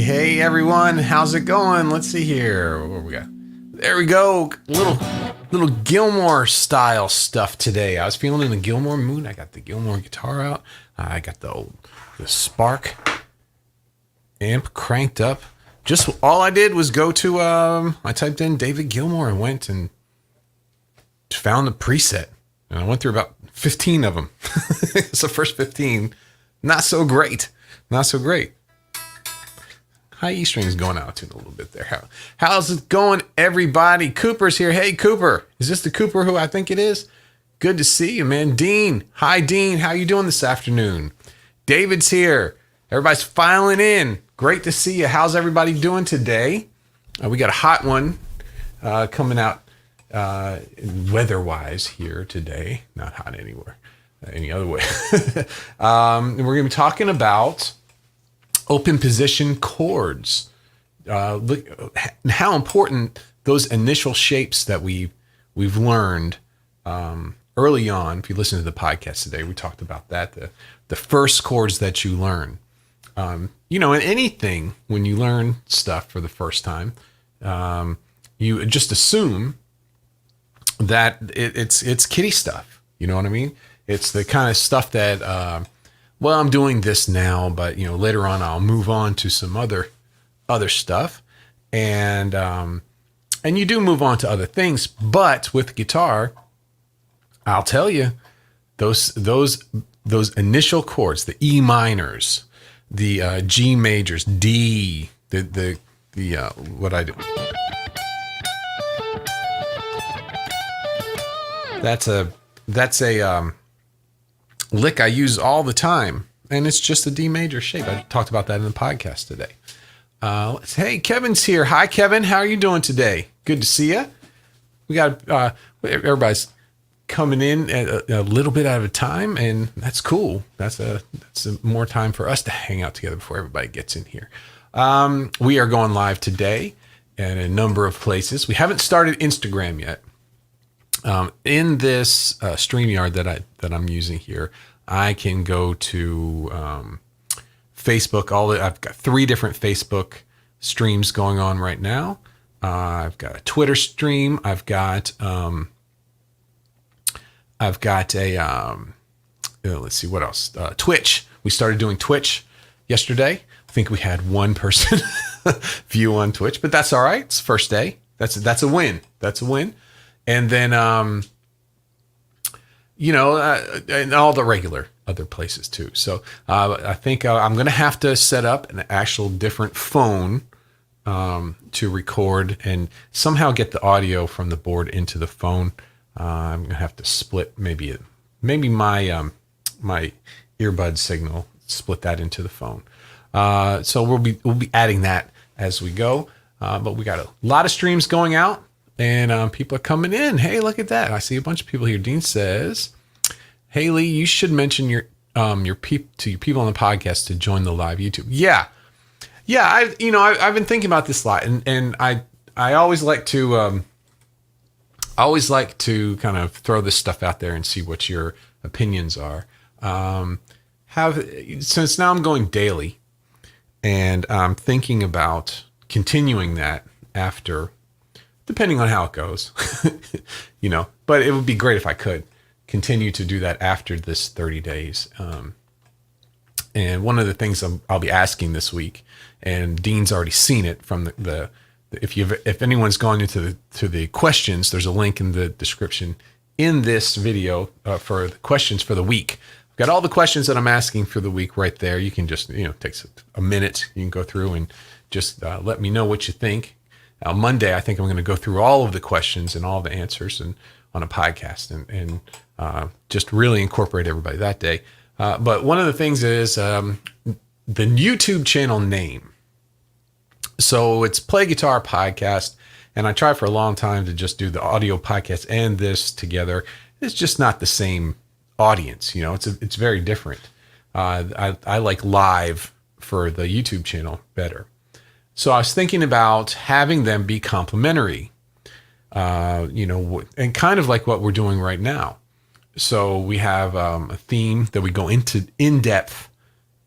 Hey everyone, how's it going? Let's see here. What we got? There we go. Little Gilmore style stuff today. I was feeling in the Gilmore mood. I got the Gilmore guitar out. I got the Spark amp cranked up. Just all I did was go to I typed in David Gilmour and went and found the preset. And I went through about 15 of them. It's the first 15. Not so great. High E strings going out to a little bit there. How's it going, everybody? Cooper's here. Hey, Cooper. Is this the Cooper who I think it is? Good to see you, man. Dean. Hi, Dean. How you doing this afternoon? David's here. Everybody's filing in. Great to see you. How's everybody doing today? We got a hot one coming out weather-wise here today. Not hot anywhere, any other way. And we're going to be talking about open position chords. How important those initial shapes that we've learned early on. If you listen to the podcast today, we talked about that. The first chords that you learn. In anything, when you learn stuff for the first time, you just assume that it's kiddie stuff. You know what I mean? It's the kind of stuff that, I'm doing this now, but later on I'll move on to some other stuff, and you do move on to other things. But with guitar, I'll tell you, those initial chords, the E minors, the G majors, D, the what I do. That's a lick I use all the time, and it's just a D major shape. I talked about that in the podcast today. Hey, Kevin's here. Hi, Kevin. How are you doing today? Good to see you. We got everybody's coming in a little bit at a time, and that's cool. That's more time for us to hang out together before everybody gets in here. We are going live today in a number of places. We haven't started Instagram yet. In this StreamYard that I'm using here, I can go to Facebook. I've got 3 different Facebook streams going on right now. I've got a Twitter stream. I've got a let's see what else. Twitch. We started doing Twitch yesterday. I think we had 1 person view on Twitch, but that's all right. It's the first day. That's a win. That's a win. And then, and all the regular other places too. So I think I'm going to have to set up an actual different phone to record and somehow get the audio from the board into the phone. I'm going to have to split maybe my my earbud signal, split that into the phone. So we'll be adding that as we go. But we got a lot of streams going out. And people are coming in. Hey, look at that! I see a bunch of people here. Dean says, "Haley, you should mention your people on the podcast to join the live YouTube." Yeah. I've been thinking about this a lot, and I always like to kind of throw this stuff out there and see what your opinions are. Since now I'm going daily, and I'm thinking about continuing that after. Depending on how it goes, but it would be great if I could continue to do that after this 30 days. And one of the things I'll be asking this week, and Dean's already seen it from if anyone's gone into the questions, there's a link in the description in this video for the questions for the week. I've got all the questions that I'm asking for the week right there. You can just, takes a minute. You can go through and just let me know what you think. On Monday, I think I'm going to go through all of the questions and all the answers and on a podcast and just really incorporate everybody that day. But one of the things is the YouTube channel name. So it's Play Guitar Podcast, and I tried for a long time to just do the audio podcast and this together. It's just not the same audience. It's very different. I like live for the YouTube channel better. So I was thinking about having them be complementary, and kind of like what we're doing right now. So we have a theme that we go into in depth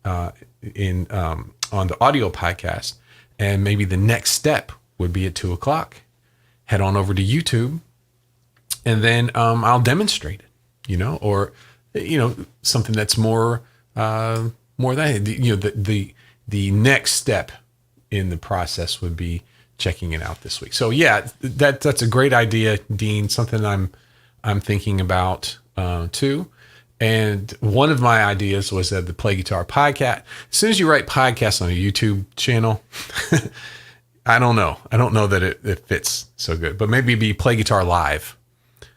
on the audio podcast, and maybe the next step would be at 2:00. Head on over to YouTube, and then I'll demonstrate it, or something that's more than the next step in the process would be checking it out this week. So yeah, that's a great idea, Dean. Something I'm thinking about too. And one of my ideas was that the Play Guitar Podcast. As soon as you write podcast on a YouTube channel, I don't know that it fits so good. But maybe it'd be Play Guitar Live.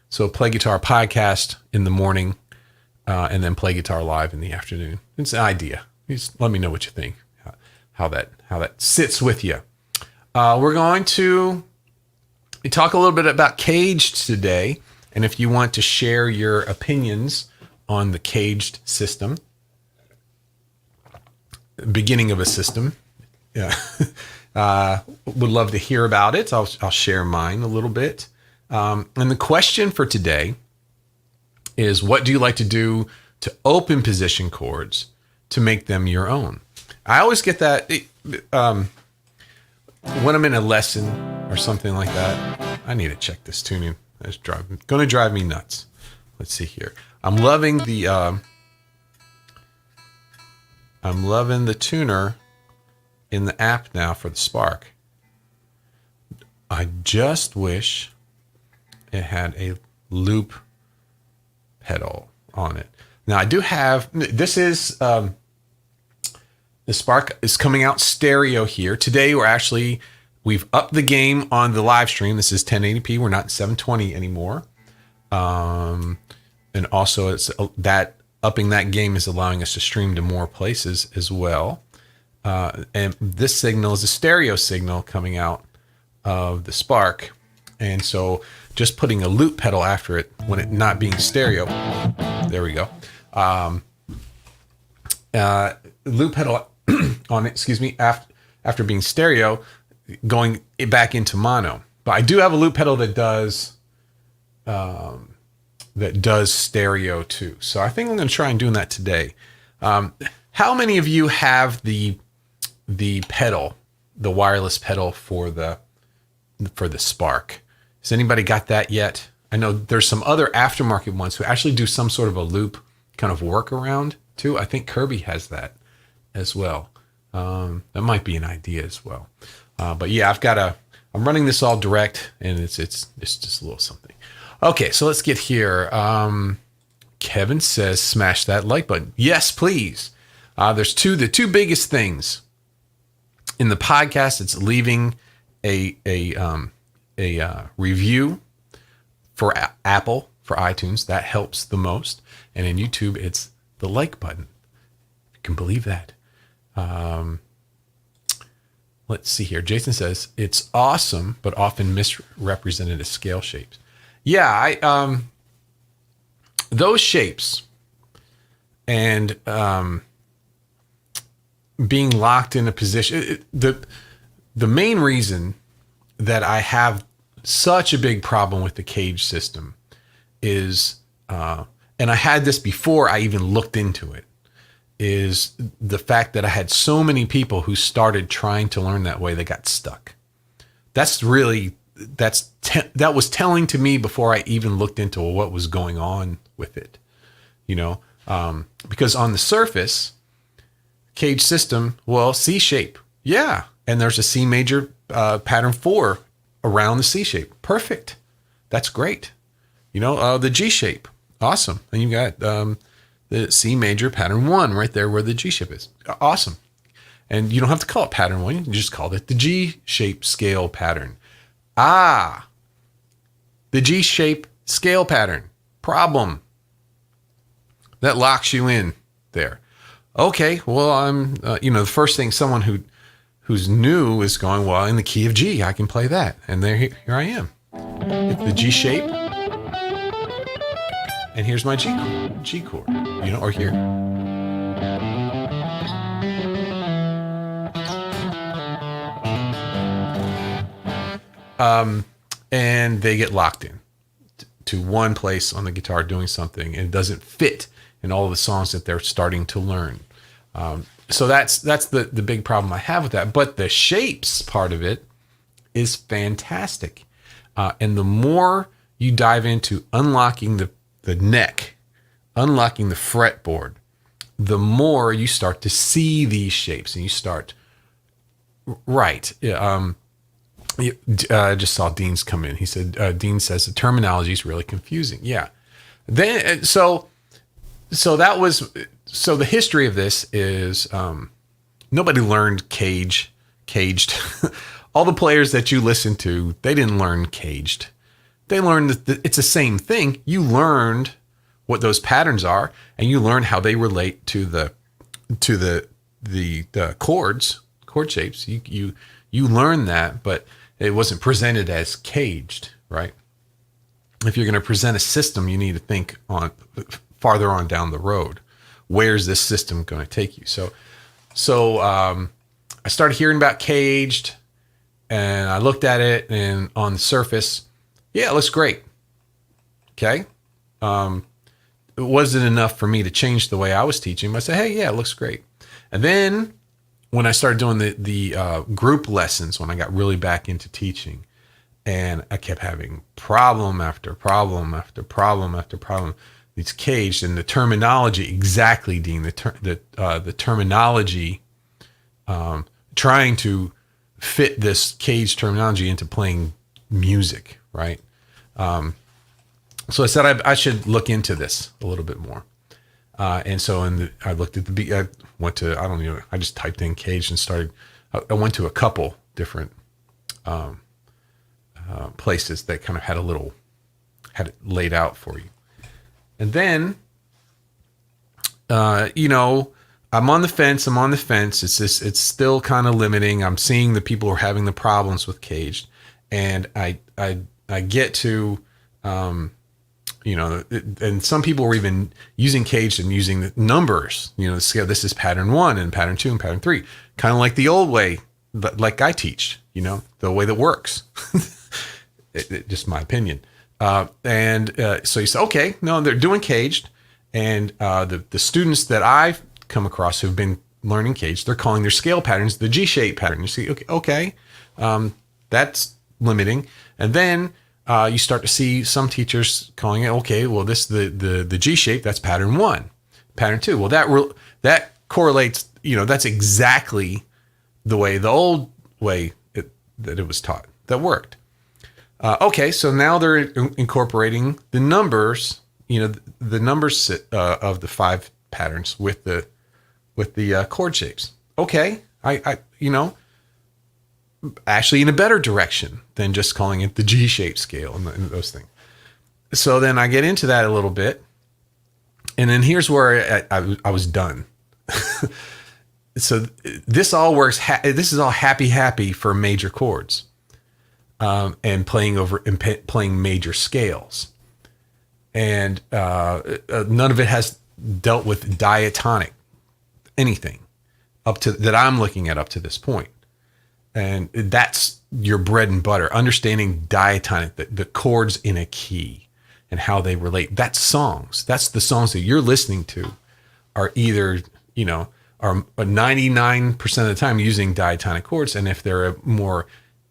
So Play Guitar Podcast in the morning, and then Play Guitar Live in the afternoon. It's an idea. Just let me know what you think. How that sits with you. We're going to talk a little bit about caged today, and if you want to share your opinions on the caged system, beginning of a system, yeah, would love to hear about it. I'll share mine a little bit. And the question for today is, what do you like to do to open position chords to make them your own? I always get that when I'm in a lesson or something like that. I need to check this tuning. It's going to drive me nuts. Let's see here. I'm loving the tuner in the app now for the Spark. I just wish it had a loop pedal on it. Now I do have, this is The Spark is coming out stereo here. Today we've upped the game on the live stream. This is 1080p. We're not 720 anymore. And also it's that upping that game is allowing us to stream to more places as well. And this signal is a stereo signal coming out of the Spark. And so just putting a loop pedal after it when it not being stereo. There we go. Loop pedal on it, after being stereo, going back into mono. But I do have a loop pedal that does stereo too. So I think I'm going to try and doing that today. How many of you have the pedal, the wireless pedal for the Spark? Has anybody got that yet? I know there's some other aftermarket ones who actually do some sort of a loop kind of workaround too. I think Kirby has that as well. That might be an idea as well. But yeah, I'm running this all direct, and it's just a little something. Okay, so let's get here. Kevin says, smash that like button. Yes, please. There's the two biggest things in the podcast. It's leaving a review for Apple, for iTunes. That helps the most. And in YouTube, it's the like button. You can believe that. Let's see here. Jason says, it's awesome, but often misrepresented as scale shapes. Yeah, those shapes and being locked in a position. The main reason that I have such a big problem with the cage system is, and I had this before I even looked into it, is the fact that I had so many people who started trying to learn that way, they got stuck. That was telling to me before I even looked into what was going on with it, because on the surface, cage system, well, C shape. Yeah. And there's a C major pattern 4 around the C shape. Perfect. That's great. The G shape. Awesome. And you got the C major pattern 1 right there where the G shape is. Awesome. And you don't have to call it pattern 1. You can just call it the G shape scale pattern. The G shape scale pattern. Problem. That locks you in there. Okay, well, I'm, the first thing someone who's new is going, well, in the key of G, I can play that. And here I am. It's the G shape. And here's my G chord, or here. And they get locked in to one place on the guitar doing something, and it doesn't fit in all of the songs that they're starting to learn. So that's the big problem I have with that. But the shapes part of it is fantastic. And the more you dive into unlocking the neck, unlocking the fretboard, the more you start to see these shapes, and you start, right. Just saw Dean's come in. He said, Dean says the terminology is really confusing. Yeah. Then, so the history of this is, nobody learned caged. All the players that you listen to, they didn't learn caged. They learned that it's the same thing. You learned what those patterns are, and you learn how they relate to the chords, chord shapes. You learn that, but it wasn't presented as caged, right? If you're going to present a system, you need to think on farther on down the road. Where's this system going to take you? So I started hearing about caged, and I looked at it, and on the surface, yeah, it looks great. Okay. It wasn't enough for me to change the way I was teaching, but I said, hey, yeah, it looks great. And then when I started doing the group lessons, when I got really back into teaching, and I kept having problem after problem after problem after problem, it's caged, and the terminology, exactly, Dean, the terminology, trying to fit this caged terminology into playing music, right? So I said I should look into this a little bit more. And so I looked at the beat. I went to, I don't know, I just typed in caged and started. I went to a couple different places that kind of had it laid out for you. And then, I'm on the fence. It's still kind of limiting. I'm seeing the people who are having the problems with caged, and I get to, and some people were even using caged and using the numbers, the scale. This is pattern 1 and pattern 2 and pattern 3, kind of like the old way, but like I teach, the way that works. Just my opinion. So you say, okay, no, they're doing caged, and the students that I've come across who've been learning caged, they're calling their scale patterns the G-shape pattern. You see, okay, that's limiting. And then you start to see some teachers calling it, okay, well, this the G-shape, that's pattern 1, pattern 2. Well, that correlates. That's exactly the old way that it was taught. That worked. Okay, so now they're incorporating the numbers, the numbers of the 5 patterns with the chord shapes. Okay, I actually in a better direction than just calling it the G-shaped scale and those things. So then I get into that a little bit, and then here's where I was done. So this all works. This is all happy for major chords. And playing major scales, and none of it has dealt with diatonic anything up to that I'm looking at up to this point, and that's your bread and butter. Understanding diatonic, the chords in a key and how they relate. That's songs. That's the songs that you're listening to are either are 99% of the time using diatonic chords, and if they're more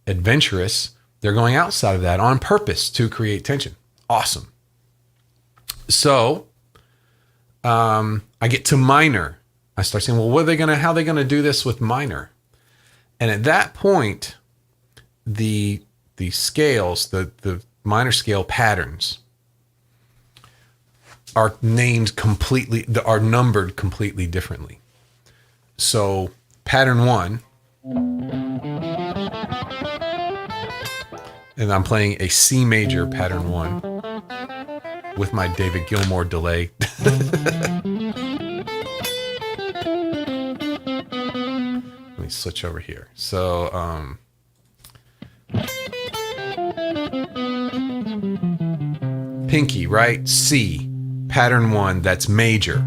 adventurous, they're going outside of that on purpose to create tension. Awesome. So I get to minor. I start saying, well, how are they gonna do this with minor? And at that point, the scales, the minor scale patterns are numbered completely differently. So pattern 1, and I'm playing a C major pattern 1 with my David Gilmour delay. Let me switch over here. So, pinky, right? C, pattern 1, that's major.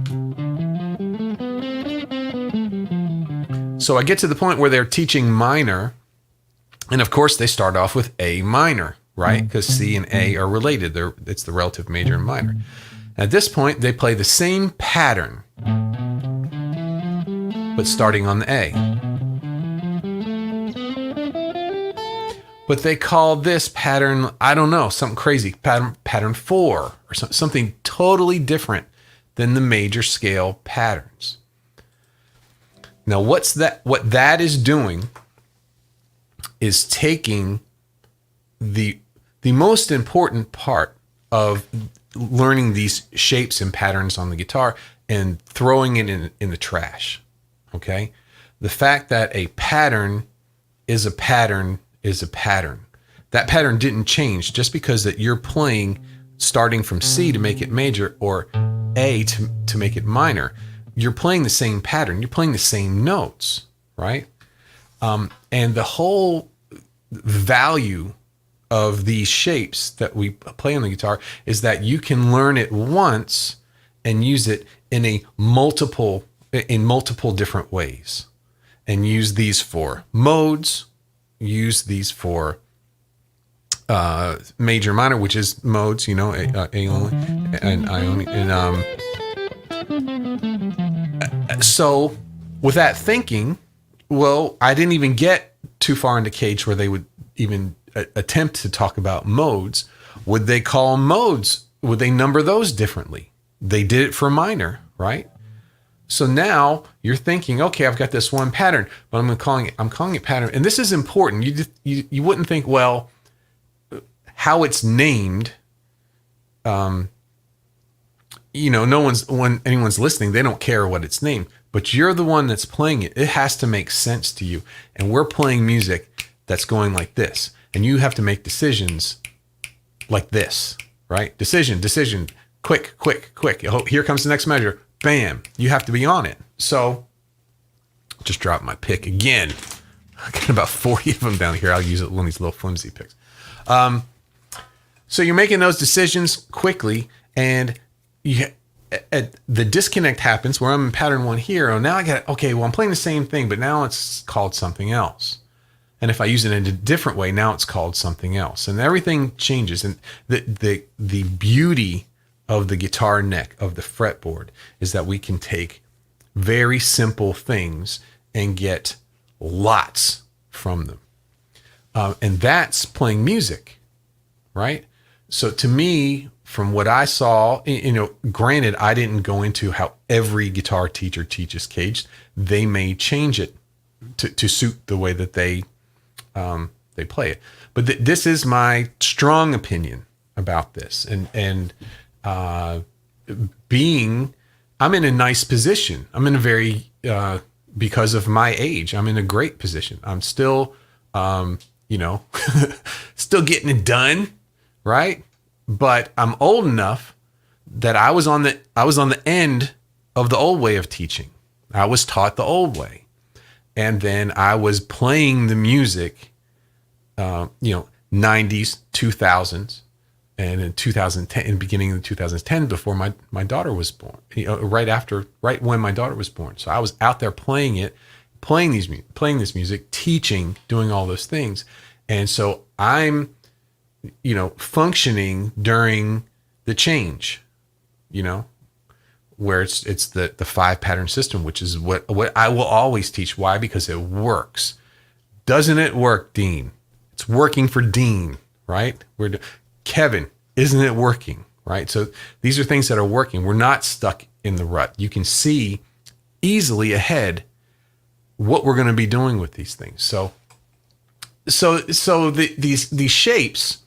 So I get to the point where they're teaching minor, and of course they start off with A minor, right? Because C and A are related. It's the relative major and minor. At this point, they play the same pattern, but starting on the A. But they call this pattern, I don't know, something crazy, pattern 4, or something totally different than the major scale patterns. Now, what that is doing is taking the most important part of learning these shapes and patterns on the guitar and throwing it in the trash. Okay? The fact that a pattern is a pattern is a pattern. That pattern didn't change just because that you're playing starting from C to make it major or A to make it minor. You're playing the same pattern. You're playing the same notes, right? And the whole value of these shapes that we play on the guitar is that you can learn it once and use it in multiple different ways, and use these for modes, use these for major, minor, which is modes, A only and I only, and so with that thinking, well, I didn't even get too far into cage where they would even attempt to talk about modes. Would they call modes? Would they number those differently? They did it for minor, right? So now you're thinking, okay, I've got this one pattern, but I'm calling it pattern. And this is important. You wouldn't think, well, how it's named, when anyone's listening, they don't care what it's named, but you're the one that's playing it. It has to make sense to you. And we're playing music that's going like this. And you have to make decisions like this, right? Decision, quick. Oh, here comes the next measure. Bam. You have to be on it. So just dropped my pick again. I got about 40 of them down here. I'll use one of these little flimsy picks. So you're making those decisions quickly, and the disconnect happens where I'm in pattern 1 here. Oh, now I'm playing the same thing, but now it's called something else. And if I use it in a different way, now it's called something else. And everything changes. And the beauty of the guitar neck, of the fretboard, is that we can take very simple things and get lots from them. And that's playing music, right? So to me, from what I saw, granted, I didn't go into how every guitar teacher teaches caged. They may change it to suit the way that they play it. But this is my strong opinion about this. And I'm in a nice position. I'm in a very, because of my age, I'm in a great position. I'm still, still getting it done, right? But I'm old enough that I was on the end of the old way of teaching. I was taught the old way. And then I was playing the music, 90s, 2000s, and in 2010, in the beginning of 2010, before my daughter was born, right when my daughter was born. So I was out there playing this music, teaching, doing all those things. And so I'm, functioning during the change, where it's the 5 pattern system, which is what I will always teach. Why? Because it works. Doesn't it work, Dean? It's working for Dean, right? Kevin, isn't it working, right? So these are things that are working. We're not stuck in the rut. You can see easily ahead what we're going to be doing with these things. So these shapes,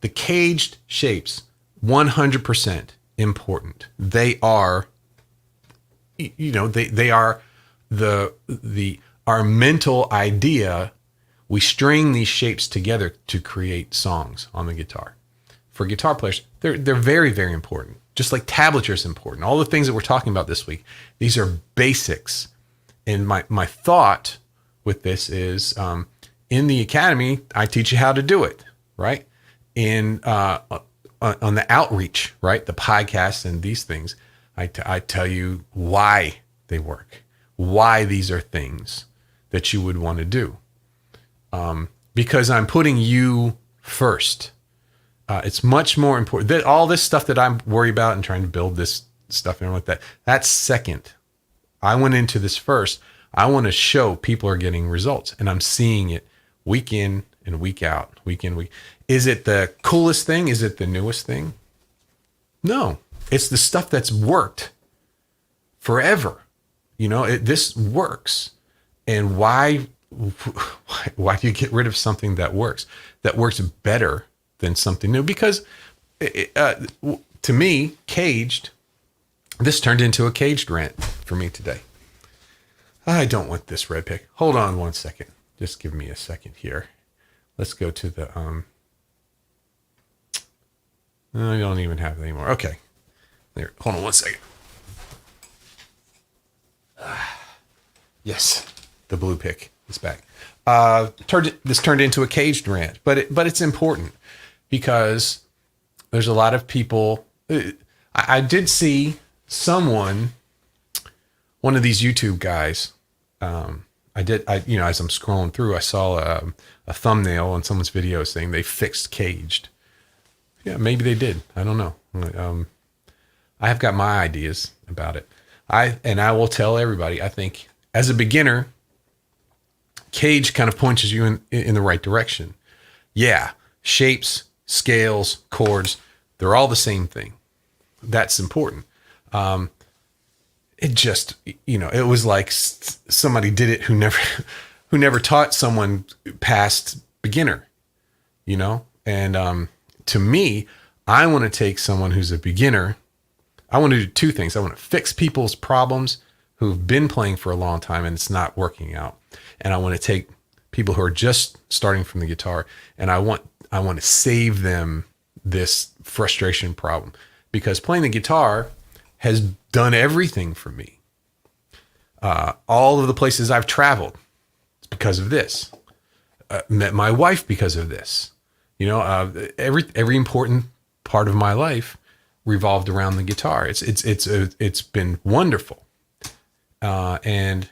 the caged shapes, 100% important. They are, they are our mental idea. We string these shapes together to create songs on the guitar. For guitar players, they're very, very important. Just like tablature is important. All the things that we're talking about this week, these are basics. And my thought with this is, in the academy, I teach you how to do it, right? On the outreach, right? The podcasts and these things, I tell you why they work, why these are things that you would want to do. Because I'm putting you first. It's much more important. All this stuff that I'm worried about and trying to build this stuff and like that, that's second. I went into this first. I want to show people are getting results, and I'm seeing it week in and week out, week in, week. Is it the coolest thing? Is it the newest thing? No, it's the stuff that's worked forever. This works. And why do you get rid of something that works better than something new? Because to me, caged, this turned into a caged rant for me today. I don't want this red pick. Hold on 1 second. Just give me a second here. Let's go to the, I don't even have it anymore. Okay. There. Hold on 1 second. Yes. The blue pick is back. This turned into a caged rant, but it's important because there's a lot of people. I did see one of these YouTube guys. As I'm scrolling through, I saw a thumbnail on someone's video saying they fixed caged. Yeah, maybe they did. I don't know. I have got my ideas about it. I will tell everybody, I think as a beginner, cage kind of points you in the right direction. Yeah, shapes, scales, chords, they're all the same thing. That's important. It just, it was like somebody did it who never taught someone past beginner, and to me, I want to take someone who's a beginner. I want to do two things. I want to fix people's problems who've been playing for a long time and it's not working out. And I want to take people who are just starting from the guitar, and I want to save them this frustration problem, because playing the guitar has done everything for me. All of the places I've traveled, it's because of this. Met my wife because of this. Every important part of my life revolved around the guitar. It's been wonderful. And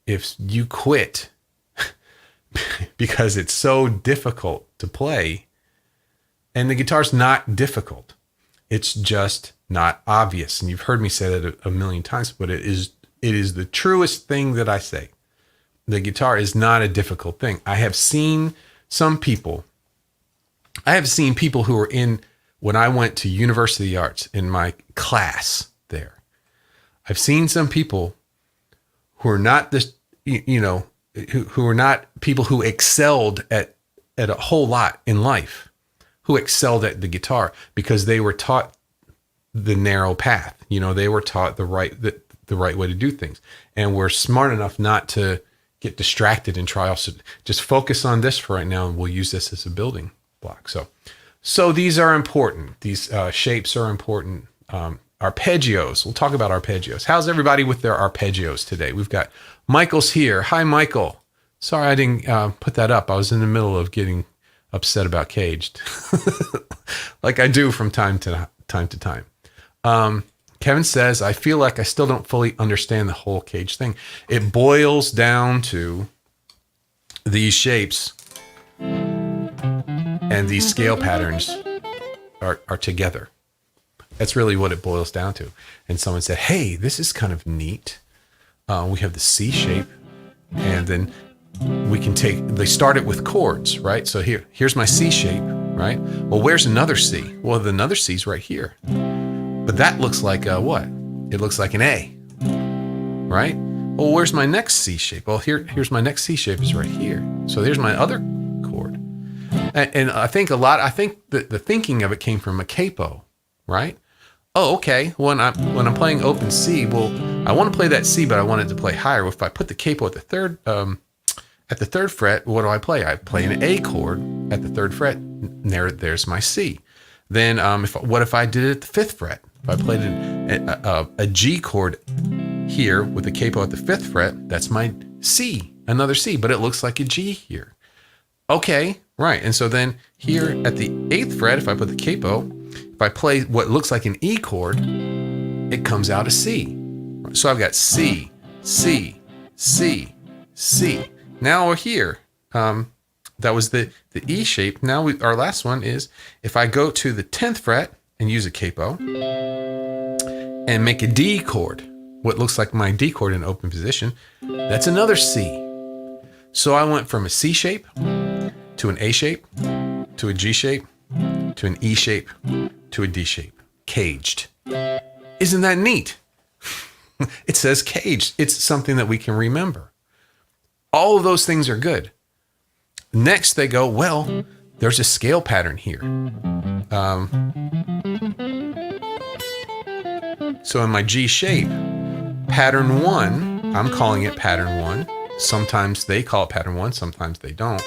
if you quit because it's so difficult to play, and the guitar's not difficult, it's just not obvious. And you've heard me say that a million times, but it is the truest thing that I say. The guitar is not a difficult thing. I have seen people who were when I went to University of the Arts in my class there. I've seen some people who are not who are not people who excelled at a whole lot in life, who excelled at the guitar because they were taught the narrow path. They were taught the right way to do things, and were smart enough not to get distracted and try also just focus on this for right now, and we'll use this as a building block. So these are important. These shapes are important. Arpeggios. We'll talk about arpeggios. How's everybody with their arpeggios today? We've got Michael's here. Hi, Michael. Sorry I didn't put that up. I was in the middle of getting upset about Caged, like I do from time to time. Kevin says, I feel like I still don't fully understand the whole Cage thing. It boils down to these shapes and these scale patterns are together. That's really what it boils down to. And someone said, hey, this is kind of neat. We have the C shape, and then we can they start it with chords, right? So here's my C shape, right? Well, where's another C? Well, the another C's right here. But that looks like what? It looks like an A, right? Well, where's my next C shape? Well, here's my next C shape is right here. So there's my other chord. And I think the thinking of it came from a capo, right? Oh, okay. When I'm playing open C, well, I want to play that C, but I want it to play higher. If I put the capo at the third fret, what do I play? I play an A chord at the third fret. There's my C. Then what if I did it at the fifth fret? If I played a G chord here with the capo at the fifth fret, that's my C, another C, but it looks like a G here. Okay, right. And so then here at the eighth fret, if I put the capo, if I play what looks like an E chord, it comes out a C. So I've got C, C, C, C. Now we're here. That was the E shape. Now our last one is if I go to the 10th fret and use a capo and make a D chord, what looks like my D chord in open position, that's another C. So I went from a C shape to an A shape to a G shape to an E shape to a D shape. Caged. Isn't that neat? It says caged. It's something that we can remember. All of those things are good. Next, they go, well, there's a scale pattern here. So in my G shape, pattern 1, I'm calling it pattern 1. Sometimes they call it pattern 1, sometimes they don't.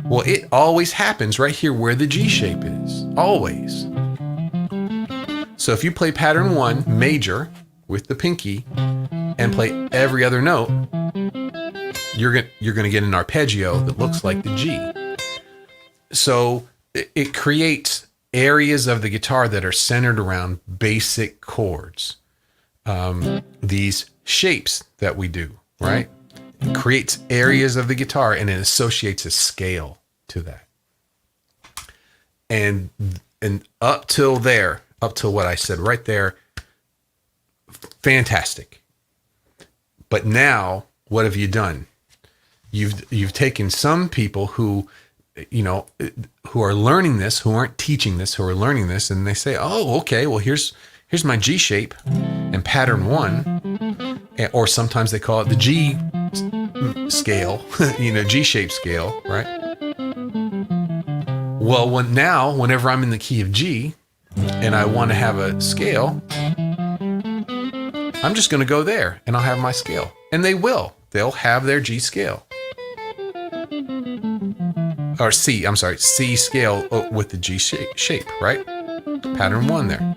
Well, it always happens right here where the G shape is. Always. So if you play pattern 1, major, with the pinky, and play every other note, you're going to get an arpeggio that looks like the G. So it creates areas of the guitar that are centered around basic chords. These shapes that we do, right? It creates areas of the guitar and it associates a scale to that. And up till what I said right there, fantastic. But now, what have you done? You've taken some people who are learning this, who aren't teaching this, who are learning this, and they say, oh, okay, well, here's my G shape and pattern 1, or sometimes they call it the G scale, G shape scale, right? Well, whenever I'm in the key of G, and I want to have a scale, I'm just going to go there and I'll have my scale. And they will. They'll have their G scale. Or C, I'm sorry, C scale with the G shape, right? Pattern 1 there.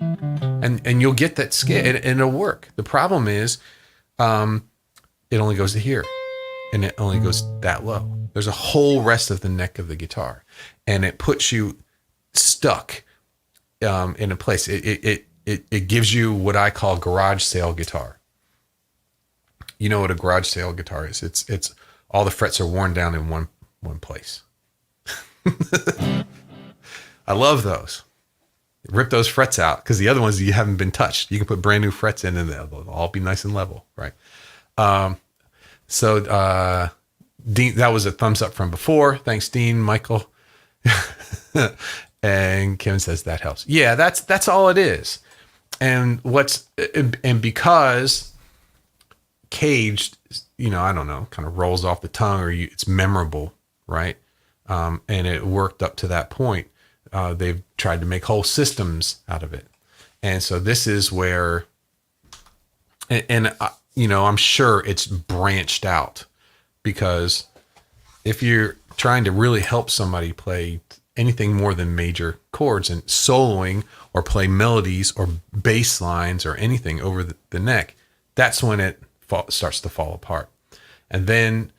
And you'll get that scale and it'll work. The problem is it only goes to here and it only goes that low. There's a whole rest of the neck of the guitar and it puts you stuck in a place. It gives you what I call garage sale guitar. You know what a garage sale guitar is? It's all the frets are worn down in one place. I love those. Rip those frets out because the other ones you haven't been touched. You can put brand new frets in and they'll all be nice and level, right? So Dean, that was a thumbs up from before. Thanks, Dean, Michael. And Kevin says that helps. Yeah, that's all it is. And because caged, I don't know, kind of rolls off the tongue or it's memorable, right? And it worked up to that point. They've tried to make whole systems out of it. And so this is where, I'm sure it's branched out because if you're trying to really help somebody play anything more than major chords and soloing or play melodies or bass lines or anything over the neck, that's when it starts to fall apart. And then,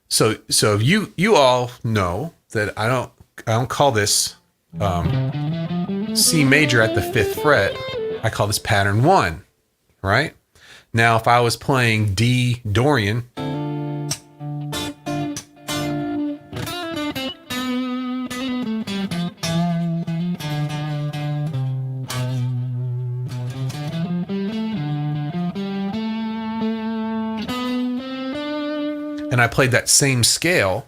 so you all know that I don't call this C major at the 5th fret. I call this pattern 1, right? Now, if I was playing D Dorian, and I played that same scale,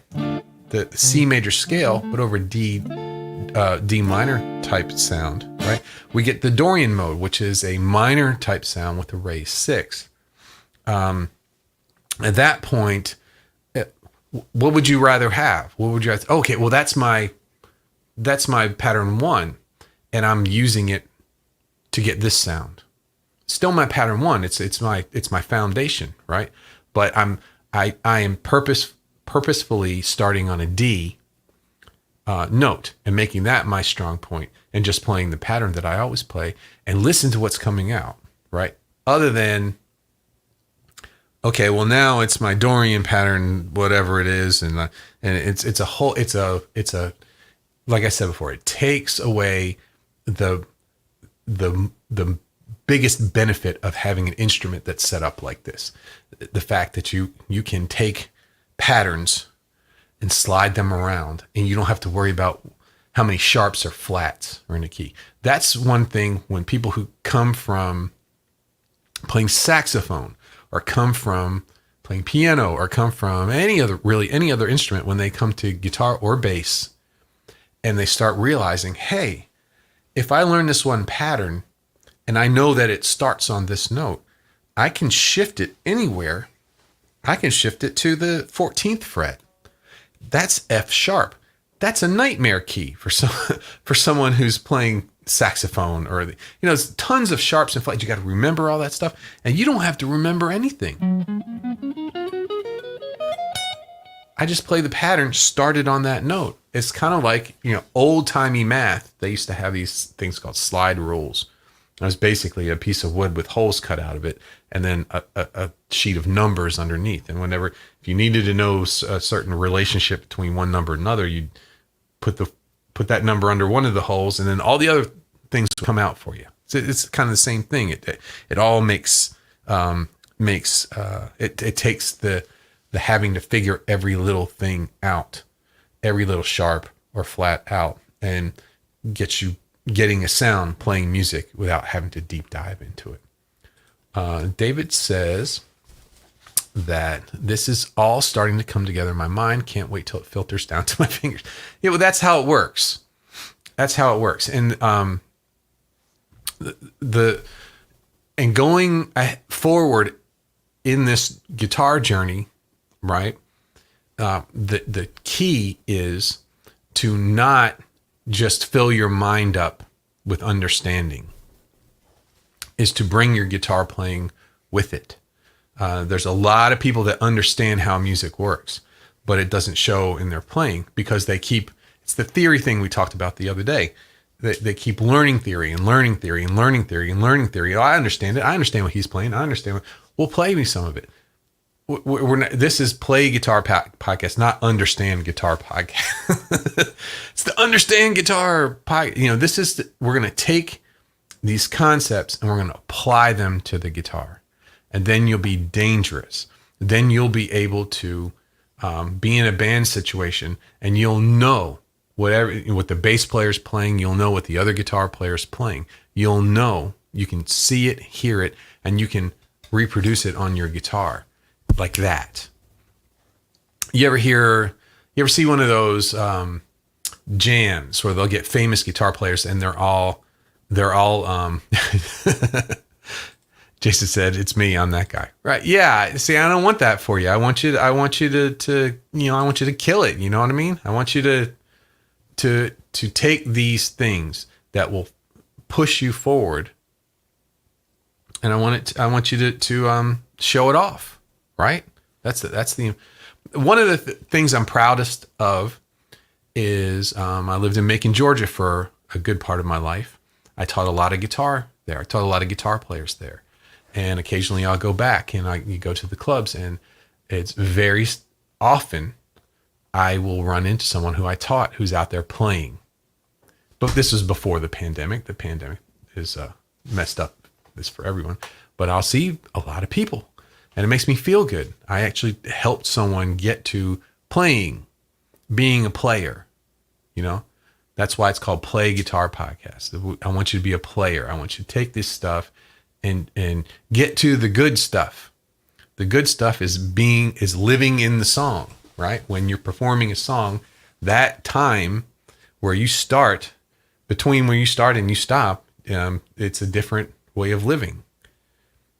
the C major scale, but over D minor type sound, right? We get the Dorian mode, which is a minor type sound with a raised 6. At that point, what would you rather have? What would you rather? Okay, well that's my pattern 1, and I'm using it to get this sound. Still my pattern 1. It's my foundation, right? But I am purposefully starting on a D note and making that my strong point and just playing the pattern that I always play and listen to what's coming out, right? Other than, okay, well now it's my Dorian pattern, whatever it is. And it's a, like I said before, it takes away the biggest benefit of having an instrument that's set up like this. The fact that you can take patterns and slide them around and you don't have to worry about how many sharps or flats are in a key. That's one thing when people who come from playing saxophone or come from playing piano or come from any other instrument, when they come to guitar or bass and they start realizing, hey, if I learn this one pattern and I know that it starts on this note, I can shift it anywhere. I can shift it to the 14th fret. That's F sharp. That's a nightmare key for someone who's playing saxophone or there's tons of sharps and flats. You got to remember all that stuff, and you don't have to remember anything. I just play the pattern started on that note. It's kind of like old timey math. They used to have these things called slide rules. It was basically a piece of wood with holes cut out of it, and then a sheet of numbers underneath. And if you needed to know a certain relationship between one number and another, you'd put that number under one of the holes, and then all the other things would come out for you. So it's kind of the same thing. It all makes it takes the having to figure every little thing out, every little sharp or flat out, and gets you getting a sound playing music without having to deep dive into it. David says that this is all starting to come together in my mind. Can't wait till it filters down to my fingers. Yeah, well, that's how it works. That's how it works. And and going forward in this guitar journey, right? The key is to not just fill your mind up with understanding is to bring your guitar playing with it. There's a lot of people that understand how music works, but it doesn't show in their playing because it's the theory thing we talked about the other day. They keep learning theory and learning theory and learning theory and learning theory. Oh, I understand it. I understand what he's playing. I understand. Well, play me some of it. This is Play Guitar Podcast, not Understand Guitar Podcast. It's the Understand Guitar Podcast. We're going to take these concepts and we're going to apply them to the guitar. And then you'll be dangerous. Then you'll be able to be in a band situation and you'll know what the bass player's playing. You'll know what the other guitar player's playing. You'll know, you can see it, hear it, and you can reproduce it on your guitar like that. You ever see one of those jams where they'll get famous guitar players and they're all Jason said, "It's me. I'm that guy." Right? Yeah. See, I don't want that for you. I want you to I want you to kill it. You know what I mean? I want you to take these things that will push you forward, and I want you to show it off. Right? That's the one of the things I'm proudest of is I lived in Macon, Georgia for a good part of my life. I taught a lot of guitar there. I taught a lot of guitar players there. And occasionally I'll go back and you go to the clubs, and it's very often I will run into someone who I taught who's out there playing. But this was before the pandemic. The pandemic is messed up this for everyone. But I'll see a lot of people and it makes me feel good. I actually helped someone get to playing, being a player, That's why it's called Play Guitar Podcast. I want you to be a player. I want you to take this stuff and get to the good stuff. The good stuff is living in the song, right? When you're performing a song, that time where you start, between where you start and you stop, it's a different way of living.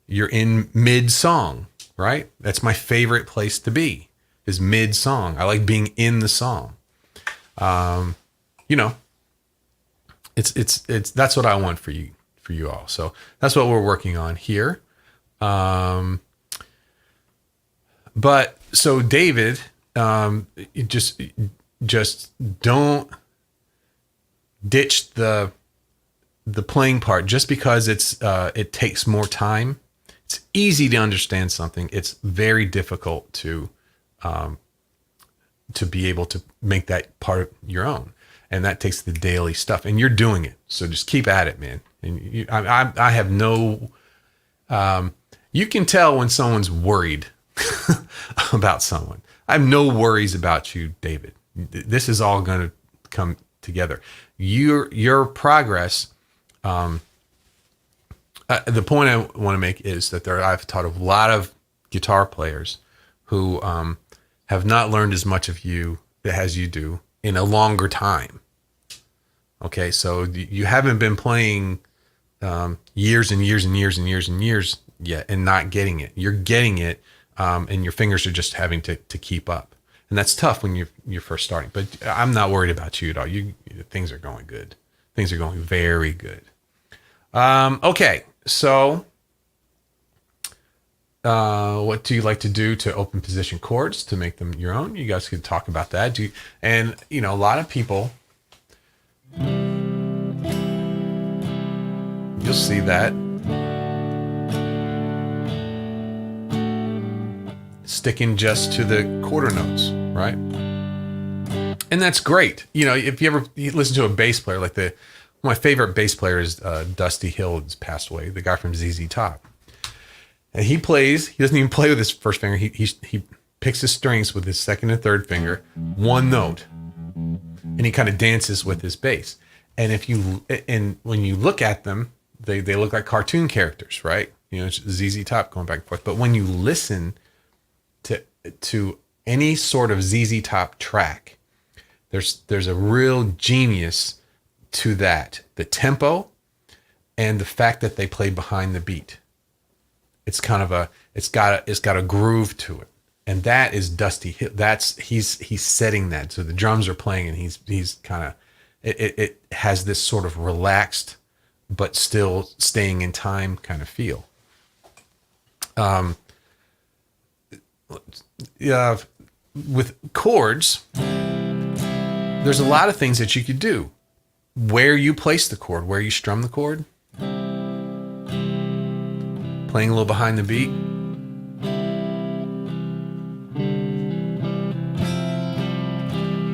You're in mid-song, right? That's my favorite place to be, is mid-song. I like being in the song. It's that's what I want for you all. So that's what we're working on here. But so David, just don't ditch the playing part just because it takes more time. It's easy to understand something. It's very difficult to be able to make that part of your own. And that takes the daily stuff, and you're doing it. So just keep at it, man. And I have no, you can tell when someone's worried about someone. I have no worries about you, David. This is all going to come together. Your progress, the point I want to make is that I've taught a lot of guitar players who have not learned as much of you as you do in a longer time. Okay, so you haven't been playing years and years and years and years and years yet and not getting it. You're getting it, and your fingers are just having to keep up. And that's tough when you're first starting. But I'm not worried about you at all. Things are going good. Things are going very good. Okay, so what do you like to do to open position chords to make them your own? You guys could talk about that. A lot of people, you'll see that sticking just to the quarter notes, right? And that's great. If you listen to a bass player, like my favorite bass player is Dusty Hill, who's passed away, the guy from ZZ Top. And he doesn't even play with his first finger. He picks his strings with his second and third finger, one note, and he kind of dances with his bass. And when you look at them, they look like cartoon characters, right? It's ZZ Top going back and forth. But when you listen to any sort of ZZ Top track, there's a real genius to that. The tempo and the fact that they play behind the beat. It's kind of it's got a groove to it. And that is Dusty Hill. He's setting that. So the drums are playing and he's kind of It has this sort of relaxed, but still staying in time kind of feel. Yeah, with chords, there's a lot of things that you could do. Where you place the chord, where you strum the chord, playing a little behind the beat.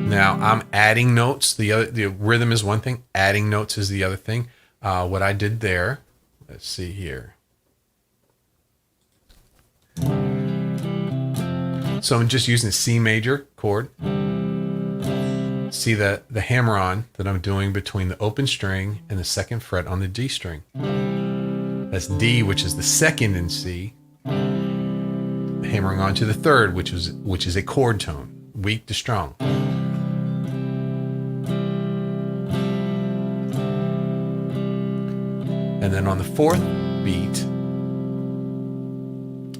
Now I'm adding notes. The rhythm is one thing. Adding notes is the other thing. What I did there, let's see here. So I'm just using the C major chord. See the hammer-on that I'm doing between the open string and the second fret on the D string. That's D, which is the second in C. Hammering on to the third, which is a chord tone, weak to strong. And then on the fourth beat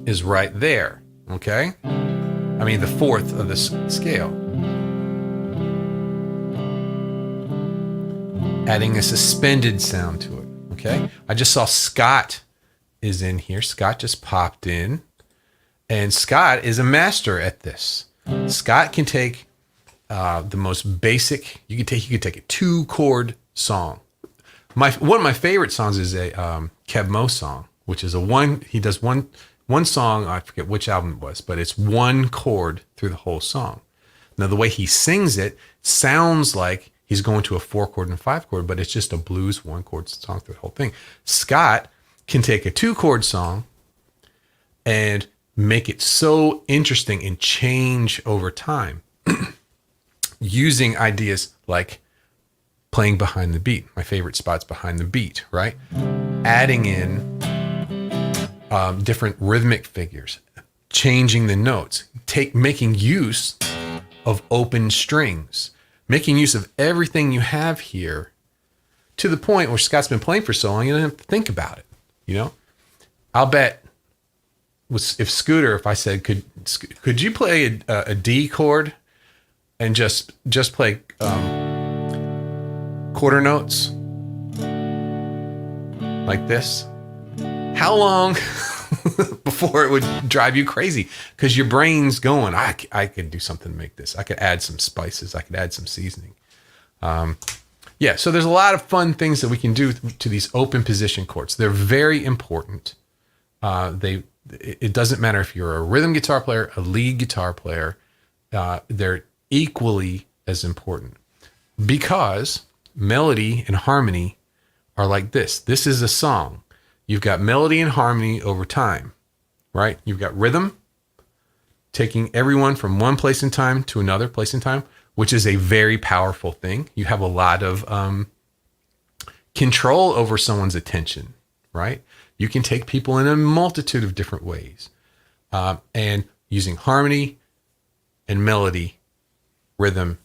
is right there, okay? I mean, the fourth of the scale. Adding a suspended sound to it, okay? I just saw Scott is in here. Scott just popped in. And Scott is a master at this. Scott can take the most basic, you could take a 2-chord song. One of my favorite songs is a Kev Mo song, which is he does one song, I forget which album it was, but it's 1 chord through the whole song. Now the way he sings it sounds like he's going to a 4-chord and a 5-chord, but it's just a blues 1-chord song through the whole thing. Scott can take a 2-chord song and make it so interesting and change over time using ideas like playing behind the beat. My favorite spot's behind the beat, right? Adding in different rhythmic figures, changing the notes, making use of open strings, making use of everything you have here to the point where Scott's been playing for so long, you don't have to think about it. You know, I'll bet if I said, could you play a D chord and just play quarter notes like this? How long before it would drive you crazy? Because your brain's going, I could do something to make this. I could add some spices. I could add some seasoning. Yeah, so there's a lot of fun things that we can do to these open position chords. They're very important. It doesn't matter if you're a rhythm guitar player, a lead guitar player. They're equally as important because melody and harmony are like this. This is a song. You've got melody and harmony over time, right? You've got rhythm, taking everyone from one place in time to another place in time, which is a very powerful thing. You have a lot of control over someone's attention, right? You can take people in a multitude of different ways. And using harmony and melody, rhythm,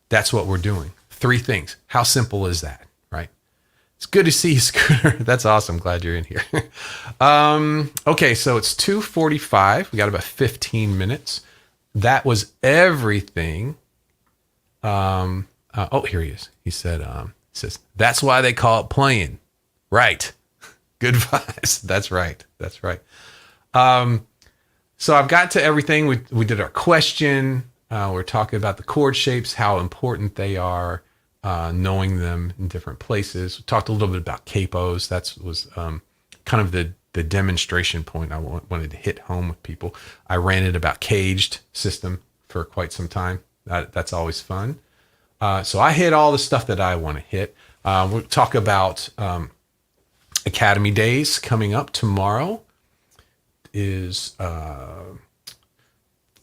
that's what we're doing. 3 things. How simple is that, right? It's good to see you, Scooter. That's awesome. Glad you're in here. Okay, so it's 2:45. We got about 15 minutes. That was everything. Here he is. He says, that's why they call it playing. Right. Good advice. That's right. That's right. So I've got to everything. We did our question. We're talking about the chord shapes, how important they are, knowing them in different places. We talked a little bit about capos. That was kind of the demonstration point I wanted to hit home with people. I ranted about caged system for quite some time. That's always fun. So I hit all the stuff that I want to hit. We'll talk about Academy Days coming up. Tomorrow is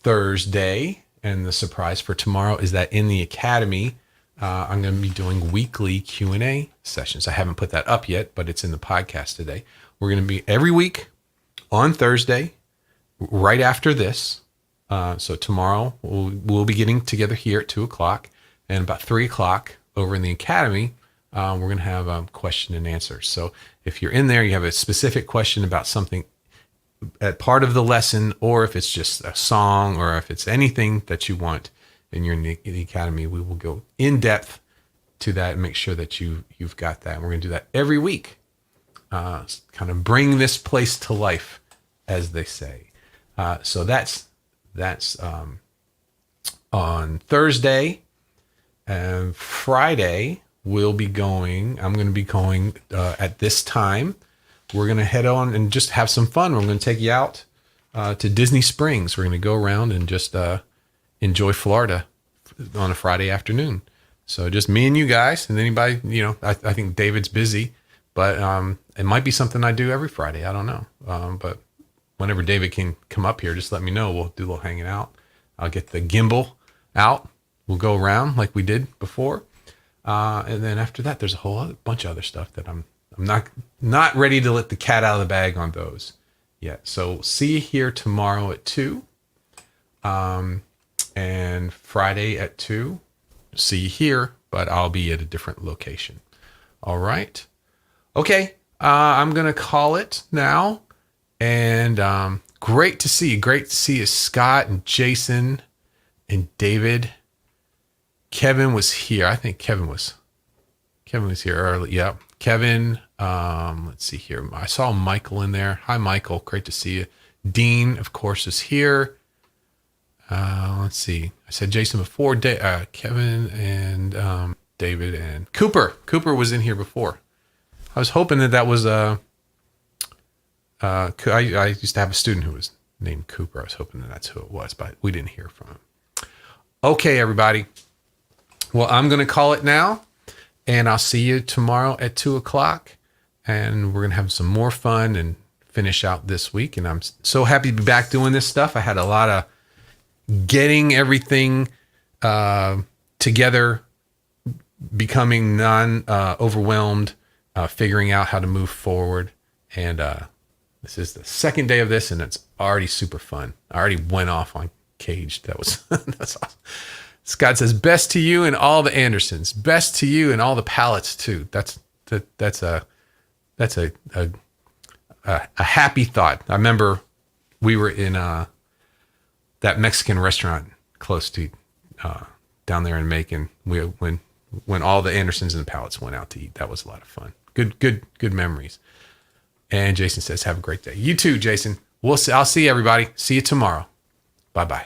Thursday, and the surprise for tomorrow is that in the Academy, I'm going to be doing weekly Q&A sessions. I haven't put that up yet, but it's in the podcast today. We're going to be every week on Thursday, right after this. So tomorrow we'll be getting together here at 2:00, and about 3:00 over in the Academy, we're going to have question and answer. So if you're in there, you have a specific question about something at part of the lesson, or if it's just a song, or if it's anything that you want, and you're in the Academy, we will go in depth to that and make sure that you've got that. And we're going to do that every week. Kind of bring this place to life, as they say. So that's on Thursday. And Friday I'm going to be going at this time. We're going to head on and just have some fun. We're going to take you out to Disney Springs. We're going to go around and just enjoy Florida on a Friday afternoon. So just me and you guys, and anybody, I think David's busy, but it might be something I do every Friday. I don't know. But whenever David can come up here, just let me know. We'll do a little hanging out. I'll get the gimbal out. We'll go around like we did before. And then after that, there's a whole bunch of other stuff that I'm not ready to let the cat out of the bag on those yet. So see you here tomorrow at 2. And Friday at 2. See you here, but I'll be at a different location. All right. Okay. I'm going to call it now. And great to see you. Great to see you, Scott and Jason and David. Kevin was here. I think Kevin was here early. Yeah. Kevin. Let's see here. I saw Michael in there. Hi, Michael. Great to see you. Dean, of course, is here. Let's see. I said Jason before. Kevin and David and Cooper. Cooper was in here before. I was hoping that was I used to have a student who was named Cooper. I was hoping that's who it was, but we didn't hear from him. Okay, everybody. Well, I'm going to call it now, and I'll see you tomorrow at 2:00. And we're going to have some more fun and finish out this week. And I'm so happy to be back doing this stuff. I had a lot of getting everything together, becoming non-overwhelmed, figuring out how to move forward. And this is the second day of this, and it's already super fun. I already went off on Caged. That's awesome. Scott says, best to you and all the Andersons. Best to you and all the palettes too. That's a happy thought. I remember we were in that Mexican restaurant close to down there in Macon. When all the Andersons and the palettes went out to eat. That was a lot of fun. Good memories. And Jason says, have a great day. You too, Jason. I'll see everybody. See you tomorrow. Bye-bye.